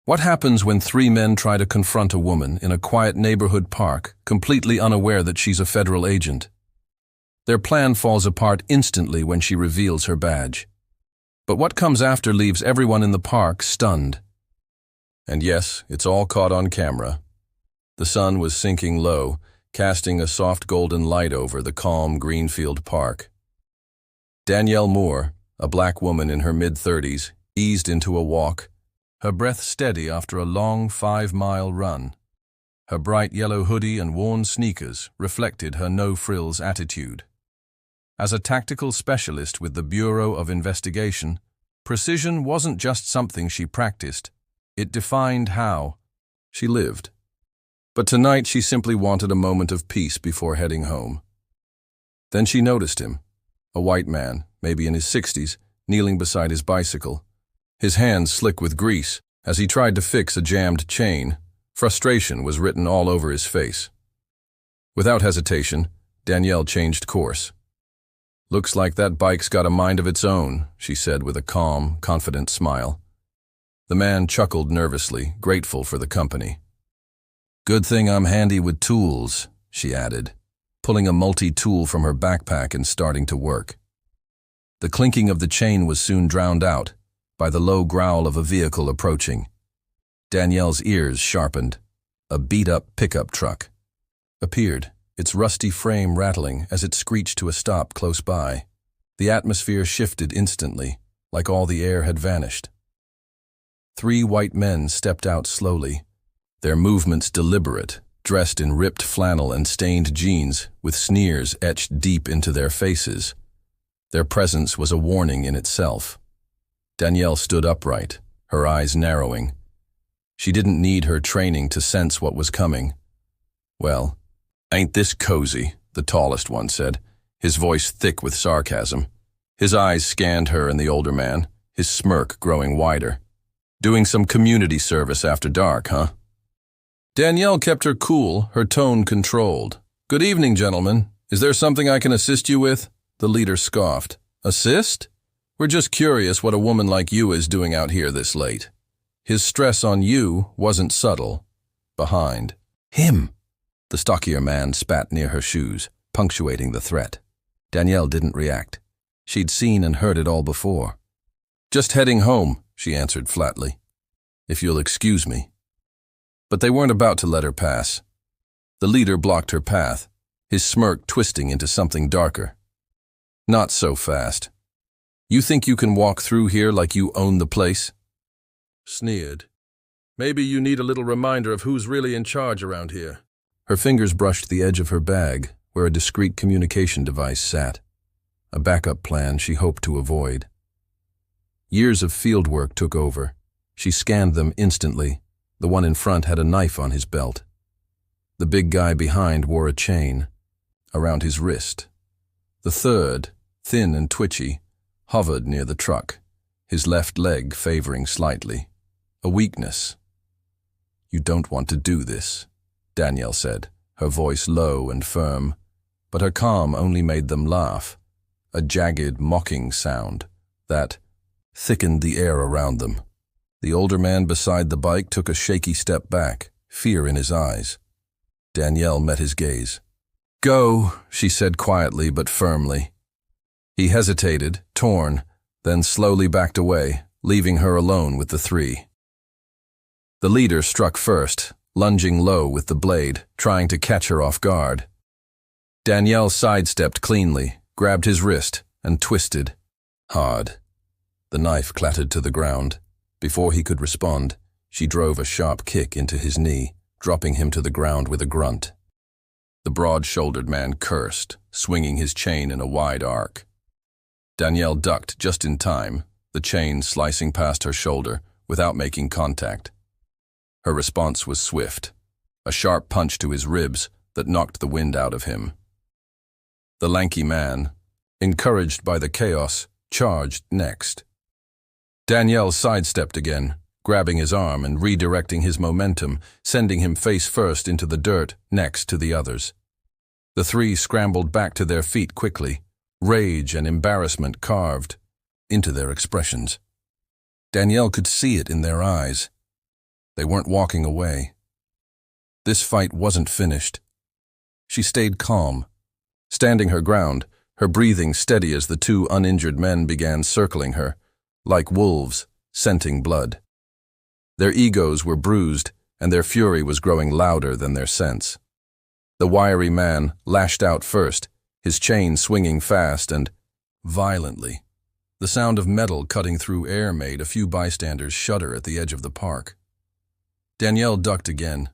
What happens when three men try to confront a woman in a quiet neighborhood park, completely unaware that she's a federal agent? Their plan falls apart instantly when she reveals her badge. But what comes after leaves everyone in the park stunned. And yes, it's all caught on camera. The sun was sinking low, casting a soft golden light over the calm Greenfield Park. Danielle Moore, a black woman in her mid-30s, eased into a walk, her breath steady after a long 5-mile run. Her bright yellow hoodie and worn sneakers reflected her no-frills attitude. As a tactical specialist with the Bureau of Investigation, precision wasn't just something she practiced, it defined how she lived. But tonight she simply wanted a moment of peace before heading home. Then she noticed him, a white man, maybe in his 60s, kneeling beside his bicycle, his hands slick with grease as he tried to fix a jammed chain. Frustration was written all over his face. Without hesitation, Danielle changed course. "Looks like that bike's got a mind of its own," she said with a calm, confident smile. The man chuckled nervously, grateful for the company. "Good thing I'm handy with tools," she added, pulling a multi-tool from her backpack and starting to work. The clinking of the chain was soon drowned out by the low growl of a vehicle approaching. Danielle's ears sharpened. A beat-up pickup truck appeared, its rusty frame rattling as it screeched to a stop close by. The atmosphere shifted instantly, like all the air had vanished. 3 white men stepped out slowly, their movements deliberate, dressed in ripped flannel and stained jeans with sneers etched deep into their faces. Their presence was a warning in itself. Danielle stood upright, her eyes narrowing. She didn't need her training to sense what was coming. "Well, ain't this cozy?" the tallest one said, his voice thick with sarcasm. His eyes scanned her and the older man, his smirk growing wider. "Doing some community service after dark, huh?" Danielle kept her cool, her tone controlled. "Good evening, gentlemen. Is there something I can assist you with?" The leader scoffed. "Assist? We're just curious what a woman like you is doing out here this late." His stress on "you" wasn't subtle. Behind. "Him!" The stockier man spat near her shoes, punctuating the threat. Danielle didn't react. She'd seen and heard it all before. "Just heading home," she answered flatly. "If you'll excuse me." But they weren't about to let her pass. The leader blocked her path, his smirk twisting into something darker. "Not so fast. You think you can walk through here like you own the place?" Sneered. "Maybe you need a little reminder of who's really in charge around here." Her fingers brushed the edge of her bag, where a discreet communication device sat, a backup plan she hoped to avoid. Years of field work took over. She scanned them instantly. The one in front had a knife on his belt. The big guy behind wore a chain around his wrist. The third, thin and twitchy, hovered near the truck, his left leg favoring slightly. A weakness. "You don't want to do this," Danielle said, her voice low and firm, but her calm only made them laugh, a jagged, mocking sound that thickened the air around them. The older man beside the bike took a shaky step back, fear in his eyes. Danielle met his gaze. "Go," she said quietly but firmly. He hesitated, torn, then slowly backed away, leaving her alone with the 3. The leader struck first, lunging low with the blade, trying to catch her off guard. Danielle sidestepped cleanly, grabbed his wrist, and twisted. Hard. The knife clattered to the ground. Before he could respond, she drove a sharp kick into his knee, dropping him to the ground with a grunt. The broad-shouldered man cursed, swinging his chain in a wide arc. Danielle ducked just in time, the chain slicing past her shoulder without making contact. Her response was swift, a sharp punch to his ribs that knocked the wind out of him. The lanky man, encouraged by the chaos, charged next. Danielle sidestepped again, grabbing his arm and redirecting his momentum, sending him face first into the dirt next to the others. The 3 scrambled back to their feet quickly, rage and embarrassment carved into their expressions. Danielle could see it in their eyes. They weren't walking away. This fight wasn't finished. She stayed calm, standing her ground, her breathing steady as the two uninjured men began circling her, like wolves, scenting blood. Their egos were bruised, and their fury was growing louder than their sense. The wiry man lashed out first, his chain swinging fast and violently. The sound of metal cutting through air made a few bystanders shudder at the edge of the park. Danielle ducked again,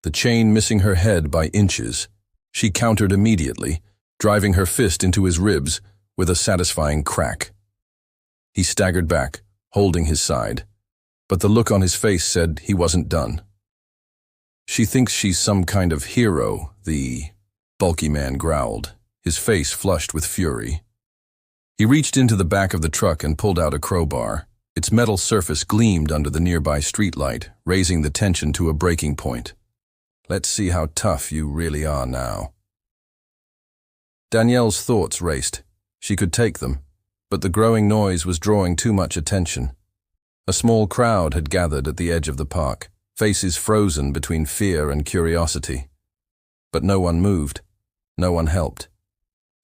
the chain missing her head by inches. She countered immediately, driving her fist into his ribs with a satisfying crack. He staggered back, holding his side, but the look on his face said he wasn't done. "She thinks she's some kind of hero," the bulky man growled, his face flushed with fury. He reached into the back of the truck and pulled out a crowbar. Its metal surface gleamed under the nearby streetlight, raising the tension to a breaking point. "Let's see how tough you really are now." Danielle's thoughts raced. She could take them, but the growing noise was drawing too much attention. A small crowd had gathered at the edge of the park, faces frozen between fear and curiosity. But no one moved. No one helped.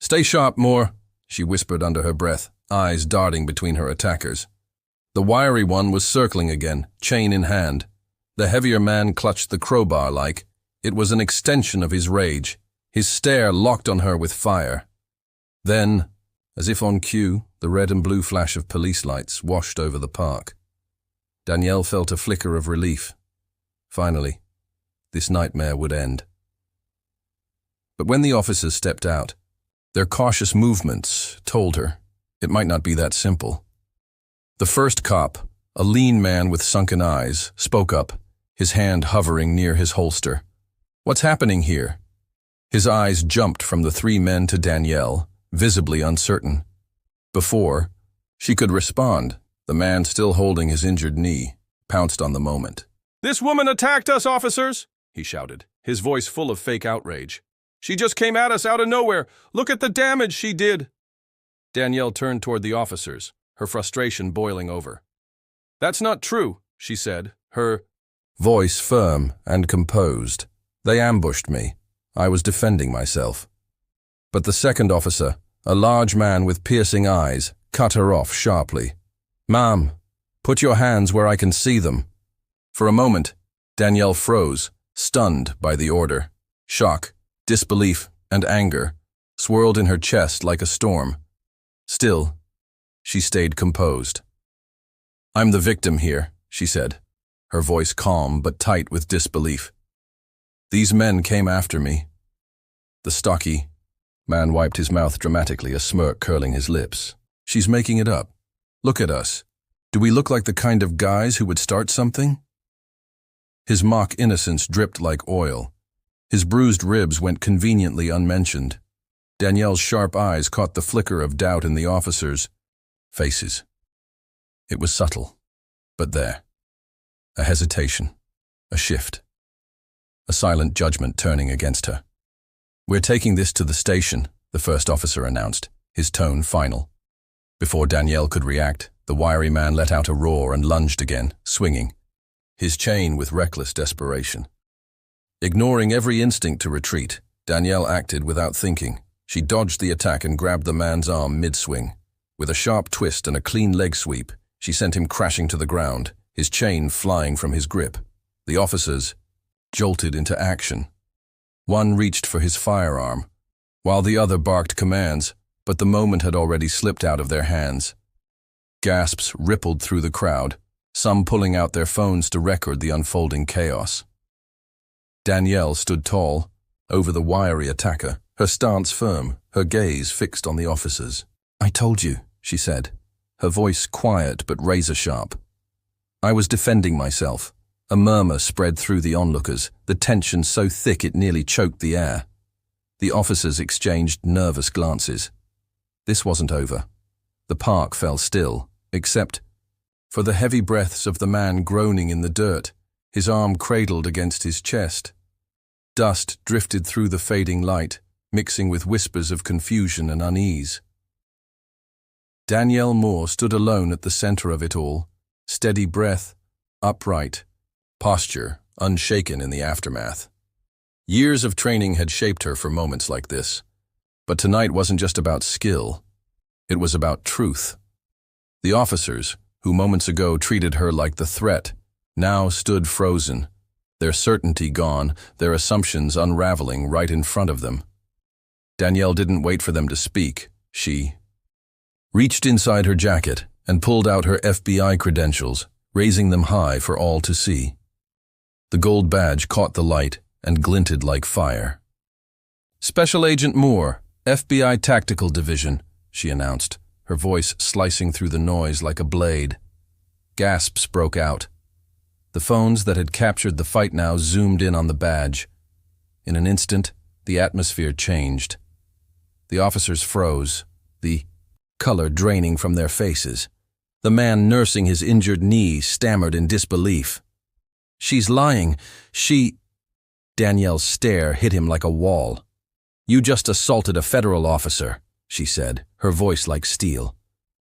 "Stay sharp, Moore," she whispered under her breath, eyes darting between her attackers. The wiry one was circling again, chain in hand. The heavier man clutched the crowbar like it was an extension of his rage, his stare locked on her with fire. Then, as if on cue, the red and blue flash of police lights washed over the park. Danielle felt a flicker of relief. Finally, this nightmare would end. But when the officers stepped out, their cautious movements told her it might not be that simple. The first cop, a lean man with sunken eyes, spoke up, his hand hovering near his holster. "What's happening here?" His eyes jumped from the three men to Danielle, visibly uncertain. Before she could respond, the man still holding his injured knee pounced on the moment. "This woman attacked us, officers!" he shouted, his voice full of fake outrage. "She just came at us out of nowhere. Look at the damage she did." Danielle turned toward the officers, her frustration boiling over. "That's not true," she said, her voice firm and composed. "They ambushed me. I was defending myself." But the second officer, a large man with piercing eyes, cut her off sharply. "Ma'am, put your hands where I can see them." For a moment, Danielle froze, stunned by the order. Shock, disbelief, and anger swirled in her chest like a storm. Still, she stayed composed. "I'm the victim here," she said, her voice calm but tight with disbelief. "These men came after me." The stocky man wiped his mouth dramatically, a smirk curling his lips. "She's making it up. Look at us. Do we look like the kind of guys who would start something?" His mock innocence dripped like oil. His bruised ribs went conveniently unmentioned. Danielle's sharp eyes caught the flicker of doubt in the officers' faces. It was subtle, but there. A hesitation, a shift, a silent judgment turning against her. "We're taking this to the station," the first officer announced, his tone final. Before Danielle could react, the wiry man let out a roar and lunged again, swinging, his chain with reckless desperation. Ignoring every instinct to retreat, Danielle acted without thinking. She dodged the attack and grabbed the man's arm mid-swing. With a sharp twist and a clean leg sweep, she sent him crashing to the ground, his chain flying from his grip. The officers jolted into action. One reached for his firearm, while the other barked commands, but the moment had already slipped out of their hands. Gasps rippled through the crowd, some pulling out their phones to record the unfolding chaos. Danielle stood tall, over the wiry attacker, her stance firm, her gaze fixed on the officers. "I told you," she said, her voice quiet but razor-sharp. "I was defending myself." A murmur spread through the onlookers, the tension so thick it nearly choked the air. The officers exchanged nervous glances. This wasn't over. The park fell still, except for the heavy breaths of the man groaning in the dirt, his arm cradled against his chest. Dust drifted through the fading light, mixing with whispers of confusion and unease. Danielle Moore stood alone at the center of it all, steady breath, upright, posture unshaken in the aftermath. Years of training had shaped her for moments like this. But tonight wasn't just about skill. It was about truth. The officers, who moments ago treated her like the threat, now stood frozen, their certainty gone, their assumptions unraveling right in front of them. Danielle didn't wait for them to speak. She reached inside her jacket and pulled out her FBI credentials, raising them high for all to see. The gold badge caught the light and glinted like fire. "Special Agent Moore, FBI Tactical Division," she announced, her voice slicing through the noise like a blade. Gasps broke out. The phones that had captured the fight now zoomed in on the badge. In an instant, the atmosphere changed. The officers froze, the color draining from their faces. The man nursing his injured knee stammered in disbelief. "She's lying. Danielle's stare hit him like a wall. "You just assaulted a federal officer," she said, her voice like steel.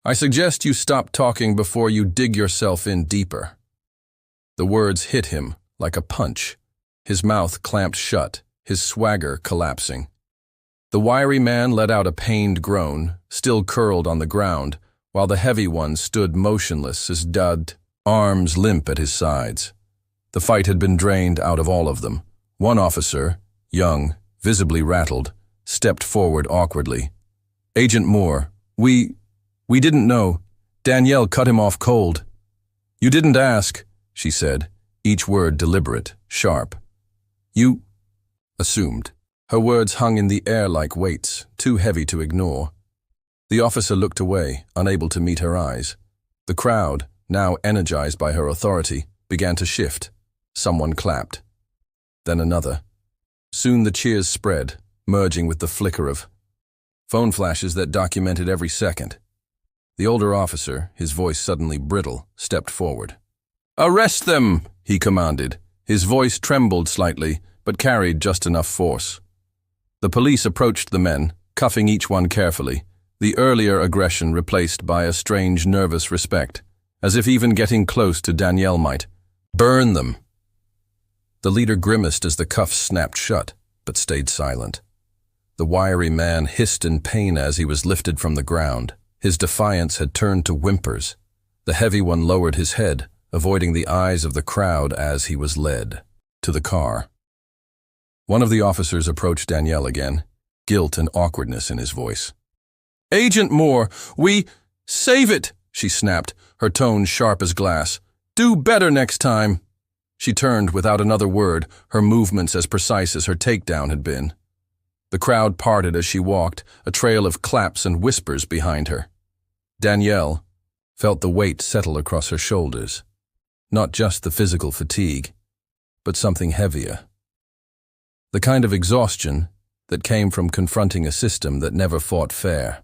"I suggest you stop talking before you dig yourself in deeper." The words hit him like a punch, his mouth clamped shut, his swagger collapsing. The wiry man let out a pained groan, still curled on the ground, while the heavy one stood motionless as dead, arms limp at his sides. The fight had been drained out of all of them. One officer, young, visibly rattled, stepped forward awkwardly. "Agent Moore, we didn't know. Danielle cut him off cold." "You didn't ask," she said, each word deliberate, sharp. "You assumed." Her words hung in the air like weights, too heavy to ignore. The officer looked away, unable to meet her eyes. The crowd, now energized by her authority, began to shift. Someone clapped. Then another. Soon the cheers spread, merging with the flicker of phone flashes that documented every second. The older officer, his voice suddenly brittle, stepped forward. "Arrest them!" he commanded. His voice trembled slightly, but carried just enough force. The police approached the men, cuffing each one carefully, the earlier aggression replaced by a strange nervous respect, as if even getting close to Danielle might burn them. The leader grimaced as the cuffs snapped shut, but stayed silent. The wiry man hissed in pain as he was lifted from the ground. His defiance had turned to whimpers. The heavy one lowered his head, avoiding the eyes of the crowd as he was led to the car. One of the officers approached Danielle again, guilt and awkwardness in his voice. "Agent Moore, save it," she snapped, her tone sharp as glass. "Do better next time." She turned without another word, her movements as precise as her takedown had been. The crowd parted as she walked, a trail of claps and whispers behind her. Danielle felt the weight settle across her shoulders. Not just the physical fatigue, but something heavier. The kind of exhaustion that came from confronting a system that never fought fair.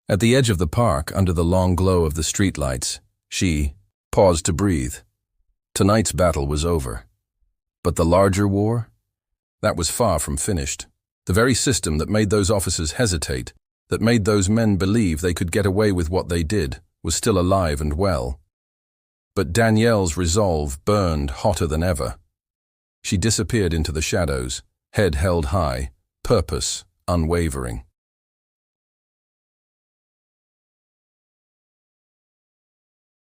At the edge of the park, under the long glow of the streetlights, she paused to breathe. Tonight's battle was over. But the larger war? That was far from finished. The very system that made those officers hesitate, that made those men believe they could get away with what they did, was still alive and well. But Danielle's resolve burned hotter than ever. She disappeared into the shadows, head held high, purpose unwavering.